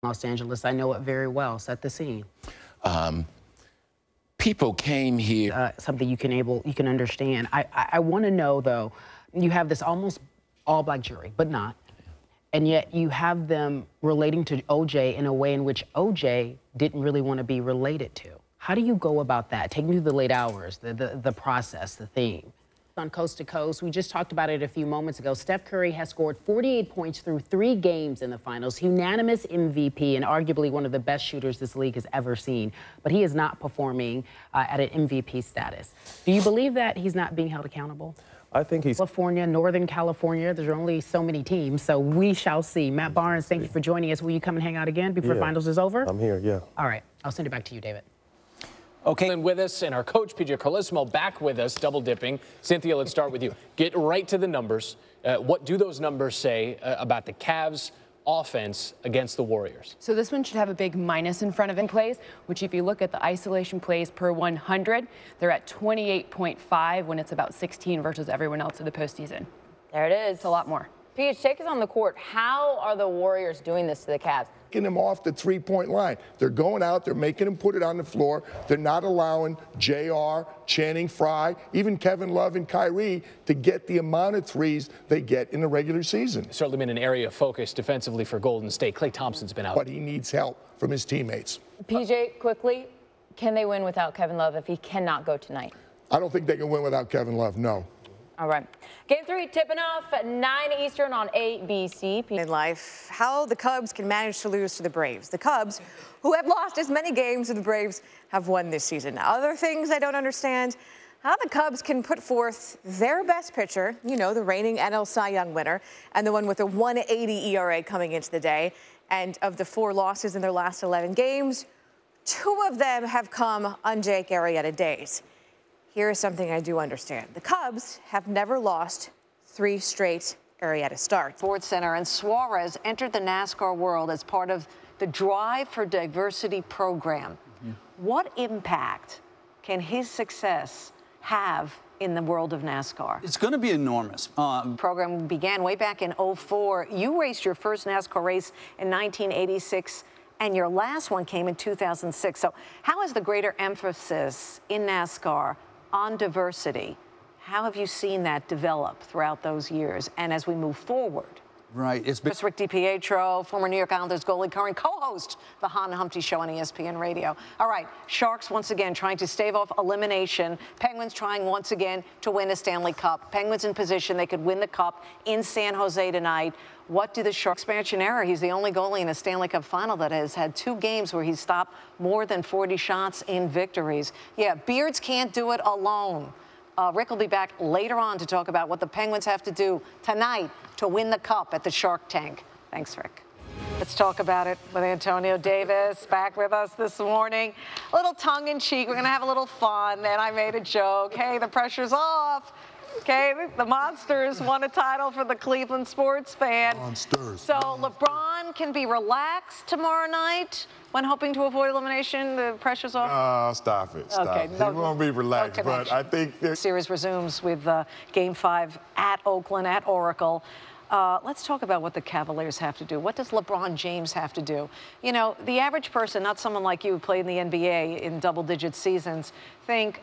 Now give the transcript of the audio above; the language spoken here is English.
Los Angeles. I know it very well. Set the scene. People came here. Something you can understand. I want to know, though, you have this almost all-black jury, but not. And yet you have them relating to O.J. in a way in which O.J. didn't really want to be related to. How do you go about that? Take me through the late hours, the process, the theme. On Coast to Coast, we just talked about it a few moments ago. Steph Curry has scored 48 points through 3 games in the finals, unanimous MVP, and arguably one of the best shooters this league has ever seen. But he is not performing at an MVP status. Do you believe that he's not being held accountable? I think he's... California, Northern California, there's only so many teams, so we shall see. Matt Barnes, thank you for joining us. Will you come and hang out again before finals is over? I'm here, yeah. All right, I'll send it back to you, David. Okay, and with us, and our coach, PJ Carlesimo, back with us, double dipping. Cynthia, let's start with you. Get right to the numbers. What do those numbers say about the Cavs' offense against the Warriors? So this one should have a big minus in front of it plays, which if you look at the isolation plays per 100, they're at 28.5 when it's about 16 versus everyone else in the postseason. There it is. It's a lot more. Peach, take us on the court. How are the Warriors doing this to the Cavs? Getting them off the three-point line. They're going out, they're making them put it on the floor. They're not allowing JR, Channing Frye, even Kevin Love and Kyrie to get the amount of threes they get in the regular season. Certainly been an area of focus defensively for Golden State. Klay Thompson's been out. But he needs help from his teammates. PJ, quickly, can they win without Kevin Love if he cannot go tonight? I don't think they can win without Kevin Love, no. All right. Game 3 tipping off at 9 Eastern on ABC. In life, how the Cubs can manage to lose to the Braves. The Cubs, who have lost as many games as the Braves have won this season. Other things I don't understand, how the Cubs can put forth their best pitcher, you know, the reigning NL Cy Young winner, and the one with a 1.80 ERA coming into the day. And of the 4 losses in their last 11 games, 2 of them have come on Jake Arrieta days. Here is something I do understand. The Cubs have never lost 3 straight Arrieta starts. Sports Center, and Suarez entered the NASCAR world as part of the Drive for Diversity program. What impact can his success have in the world of NASCAR? It's going to be enormous. Program began way back in '04. You raced your first NASCAR race in 1986. And your last one came in 2006. So how is the greater emphasis in NASCAR on diversity? How have you seen that develop throughout those years and as we move forward? Right. It's been Rick DiPietro, former New York Islanders goalie, current co-host the Han Humphrey Show on ESPN Radio. All right, Sharks once again trying to stave off elimination. Penguins trying once again to win a Stanley Cup. Penguins in position they could win the Cup in San Jose tonight. What do the Sharks? Expansion era. He's the only goalie in a Stanley Cup final that has had 2 games where he's stopped more than 40 shots in victories. Yeah, Beards can't do it alone. Rick will be back later on to talk about what the Penguins have to do tonight to win the Cup at the Shark Tank. Thanks, Rick. Let's talk about it with Antonio Davis back with us this morning. A little tongue-in-cheek. We're going to have a little fun. And I made a joke. Hey, the pressure's off. Okay, the Monsters won a title for the Cleveland sports fan. Monsters. So LeBron can be relaxed tomorrow night when hoping to avoid elimination. The pressure's off. Stop it. Stop Okay, it. no, He won't be relaxed, no but I think the series resumes with Game 5 at Oakland, at Oracle. Let's talk about what the Cavaliers have to do. What does LeBron James have to do? You know, the average person, not someone like you who played in the NBA in double-digit seasons, think,